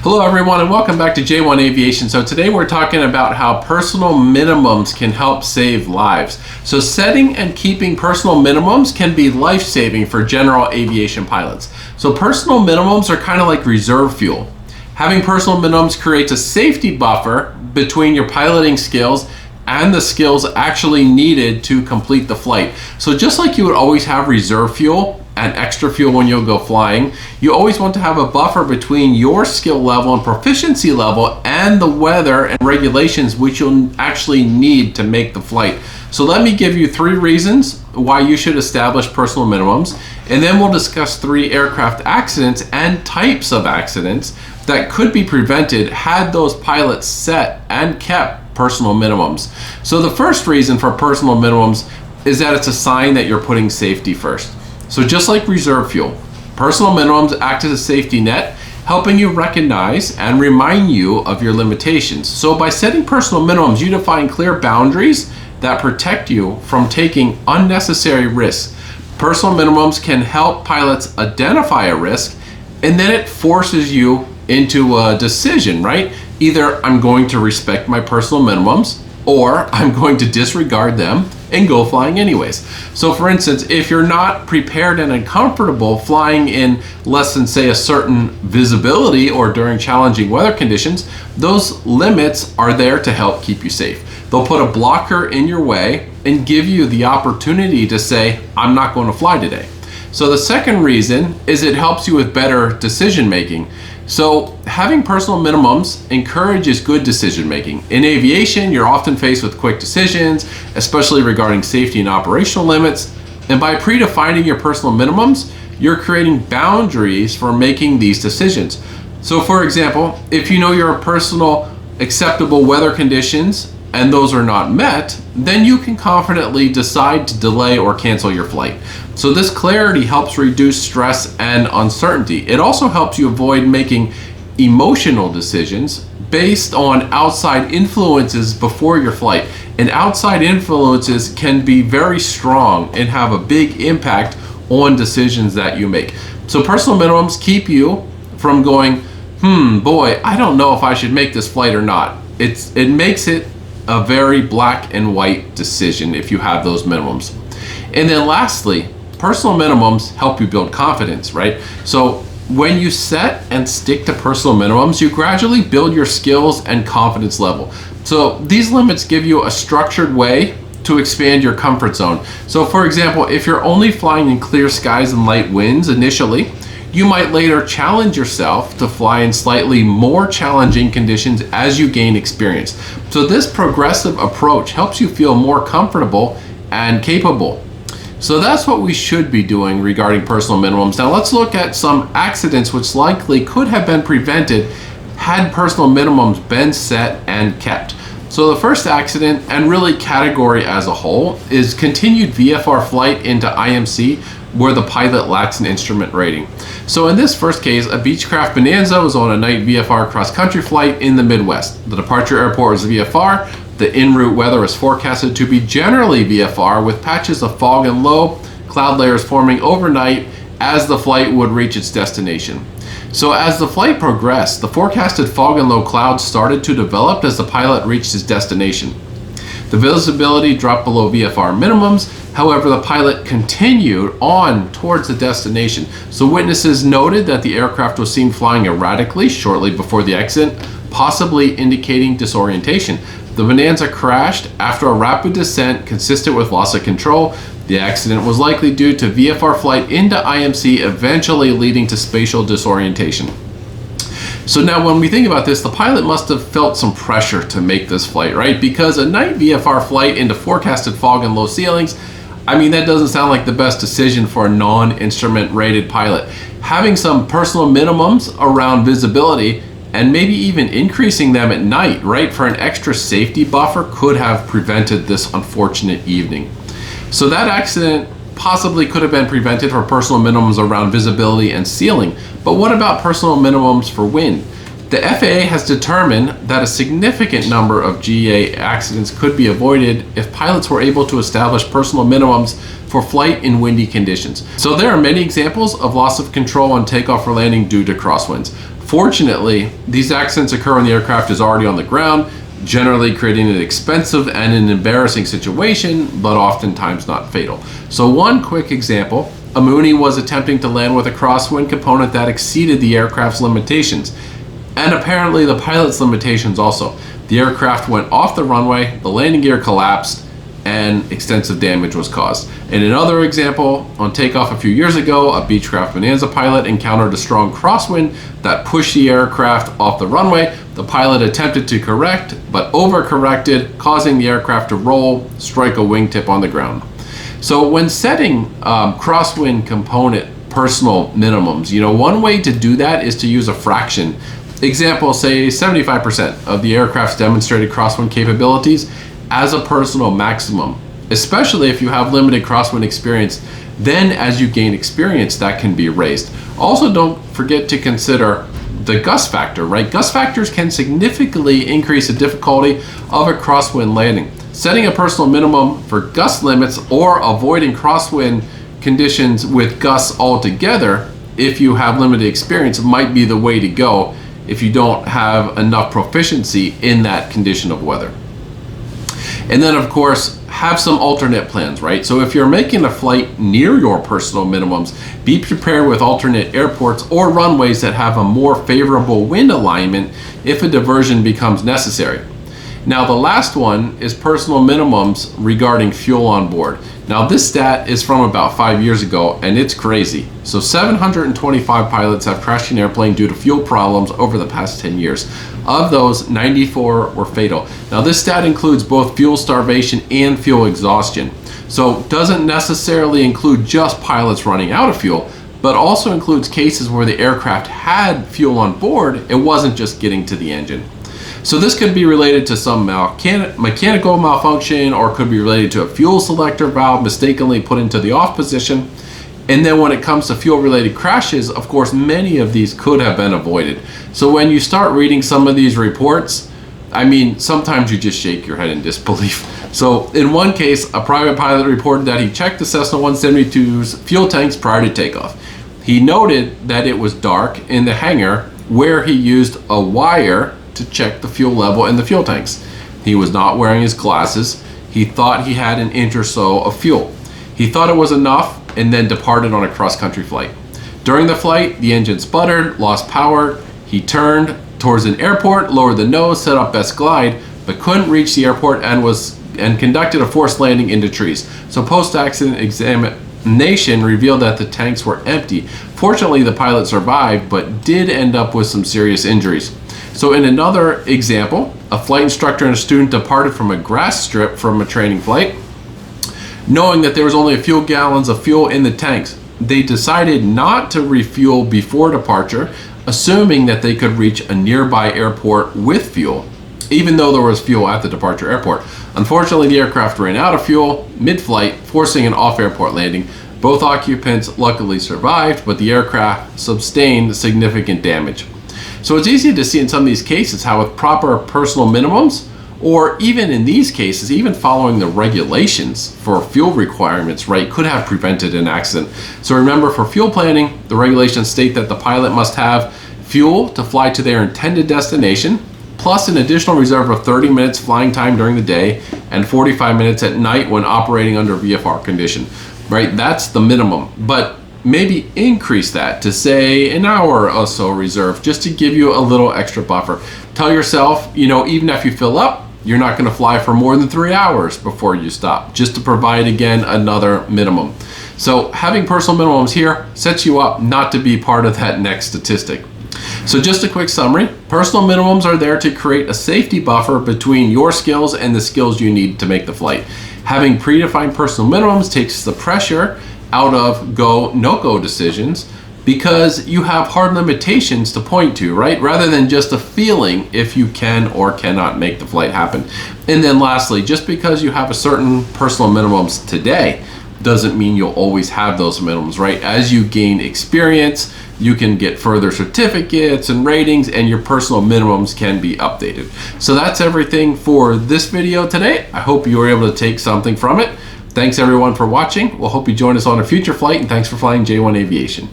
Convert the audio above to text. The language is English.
Hello everyone and welcome back to J1 Aviation. So today we're talking about how personal minimums can help save lives. So setting and keeping personal minimums can be life-saving for general aviation pilots. So personal minimums are kind of like reserve fuel. Having personal minimums creates a safety buffer between your piloting skills and the skills actually needed to complete the flight. So just like you would always have reserve fuel and extra fuel when you'll go flying, you always want to have a buffer between your skill level and proficiency level and the weather and regulations which you'll actually need to make the flight. So let me give you 3 reasons why you should establish personal minimums, and then we'll discuss 3 aircraft accidents and types of accidents that could be prevented had those pilots set and kept personal minimums. So the first reason for personal minimums is that it's a sign that you're putting safety first. So just like reserve fuel, personal minimums act as a safety net, helping you recognize and remind you of your limitations. So by setting personal minimums, you define clear boundaries that protect you from taking unnecessary risks. Personal minimums can help pilots identify a risk, and then it forces you into a decision, right? Either I'm going to respect my personal minimums, or I'm going to disregard them and go flying anyways. So for instance, if you're not prepared and uncomfortable flying in less than say a certain visibility or during challenging weather conditions, those limits are there to help keep you safe. They'll put a blocker in your way and give you the opportunity to say, I'm not going to fly today. So the second reason is it helps you with better decision making. So having personal minimums encourages good decision making. In aviation, you're often faced with quick decisions, especially regarding safety and operational limits. And by predefining your personal minimums, you're creating boundaries for making these decisions. So for example, if you know your personal acceptable weather conditions and those are not met, then you can confidently decide to delay or cancel your flight. So this clarity helps reduce stress and uncertainty. It also helps you avoid making emotional decisions based on outside influences before your flight. And outside influences can be very strong and have a big impact on decisions that you make. So personal minimums keep you from going, boy, I don't know if I should make this flight or not. It makes it a very black and white decision if you have those minimums. And then lastly, personal minimums help you build confidence, right? So when you set and stick to personal minimums, you gradually build your skills and confidence level. So these limits give you a structured way to expand your comfort zone. So for example, if you're only flying in clear skies and light winds initially, you might later challenge yourself to fly in slightly more challenging conditions as you gain experience. So this progressive approach helps you feel more comfortable and capable. So that's what we should be doing regarding personal minimums. Now let's look at some accidents which likely could have been prevented had personal minimums been set and kept. So the first accident, and really category as a whole, is continued VFR flight into IMC where the pilot lacks an instrument rating. So in this first case, a Beechcraft Bonanza was on a night VFR cross-country flight in the Midwest. The departure airport was VFR. The en route weather was forecasted to be generally VFR with patches of fog and low cloud layers forming overnight as the flight would reach its destination. So as the flight progressed, the forecasted fog and low clouds started to develop as the pilot reached his destination. The visibility dropped below VFR minimums. However, the pilot continued on towards the destination. So witnesses noted that the aircraft was seen flying erratically shortly before the accident, possibly indicating disorientation. The Bonanza crashed after a rapid descent consistent with loss of control. The accident was likely due to VFR flight into IMC, eventually leading to spatial disorientation. So now when we think about this, the pilot must have felt some pressure to make this flight, right? Because a night VFR flight into forecasted fog and low ceilings, I mean, that doesn't sound like the best decision for a non-instrument rated pilot. Having some personal minimums around visibility and maybe even increasing them at night, right, for an extra safety buffer could have prevented this unfortunate evening. So that accident possibly could have been prevented for personal minimums around visibility and ceiling. But what about personal minimums for wind? The FAA has determined that a significant number of GA accidents could be avoided if pilots were able to establish personal minimums for flight in windy conditions. So there are many examples of loss of control on takeoff or landing due to crosswinds. Unfortunately, these accidents occur when the aircraft is already on the ground, generally creating an expensive and an embarrassing situation, but oftentimes not fatal. So one quick example, a Mooney was attempting to land with a crosswind component that exceeded the aircraft's limitations, and apparently the pilot's limitations also. The aircraft went off the runway, the landing gear collapsed, and extensive damage was caused. In another example, on takeoff a few years ago, a Beechcraft Bonanza pilot encountered a strong crosswind that pushed the aircraft off the runway. The pilot attempted to correct, but overcorrected, causing the aircraft to roll, strike a wingtip on the ground. So when setting crosswind component personal minimums, one way to do that is to use a fraction. Example, say 75% of the aircraft's demonstrated crosswind capabilities as a personal maximum, especially if you have limited crosswind experience. Then as you gain experience, that can be raised. Also, don't forget to consider the gust factor, right? Gust factors can significantly increase the difficulty of a crosswind landing. Setting a personal minimum for gust limits or avoiding crosswind conditions with gusts altogether, if you have limited experience, might be the way to go if you don't have enough proficiency in that condition of weather. And then of course, have some alternate plans, right? So if you're making a flight near your personal minimums, be prepared with alternate airports or runways that have a more favorable wind alignment if a diversion becomes necessary. Now the last one is personal minimums regarding fuel on board. Now this stat is from about 5 years ago, and it's crazy. So 725 pilots have crashed an airplane due to fuel problems over the past 10 years. Of those, 94 were fatal. Now this stat includes both fuel starvation and fuel exhaustion. So doesn't necessarily include just pilots running out of fuel, but also includes cases where the aircraft had fuel on board, it wasn't just getting to the engine. So this could be related to some mechanical malfunction, or could be related to a fuel selector valve mistakenly put into the off position. And then when it comes to fuel related crashes, of course, many of these could have been avoided. So when you start reading some of these reports, I mean, sometimes you just shake your head in disbelief. So in one case, a private pilot reported that he checked the Cessna 172's fuel tanks prior to takeoff. He noted that it was dark in the hangar where he used a wire to check the fuel level in the fuel tanks. He was not wearing his glasses. He thought he had an inch or so of fuel. He thought it was enough and then departed on a cross-country flight. During the flight, the engine sputtered, lost power. He turned towards an airport, lowered the nose, set up best glide, but couldn't reach the airport and conducted a forced landing into trees. So post-accident examination revealed that the tanks were empty. Fortunately, the pilot survived, but did end up with some serious injuries. So in another example, a flight instructor and a student departed from a grass strip from a training flight. Knowing that there was only a few gallons of fuel in the tanks, they decided not to refuel before departure, assuming that they could reach a nearby airport with fuel, even though there was fuel at the departure airport. Unfortunately, the aircraft ran out of fuel mid-flight, forcing an off-airport landing. Both occupants luckily survived, but the aircraft sustained significant damage. So it's easy to see in some of these cases how with proper personal minimums, or even in these cases, even following the regulations for fuel requirements, right, could have prevented an accident. So remember, for fuel planning, the regulations state that the pilot must have fuel to fly to their intended destination, plus an additional reserve of 30 minutes flying time during the day and 45 minutes at night when operating under VFR condition, right? That's the minimum. But maybe increase that to say an hour or so reserve, just to give you a little extra buffer. Tell yourself, even if you fill up, you're not going to fly for more than 3 hours before you stop, just to provide, again, another minimum. So having personal minimums here sets you up not to be part of that next statistic. So just a quick summary, personal minimums are there to create a safety buffer between your skills and the skills you need to make the flight. Having predefined personal minimums takes the pressure out of go, no-go decisions, because you have hard limitations to point to, right? Rather than just a feeling if you can or cannot make the flight happen. And then lastly, just because you have a certain personal minimums today doesn't mean you'll always have those minimums, right? As you gain experience, you can get further certificates and ratings, and your personal minimums can be updated. So that's everything for this video today. I hope you were able to take something from it. Thanks everyone for watching. We'll hope you join us on a future flight, and thanks for flying J1 Aviation.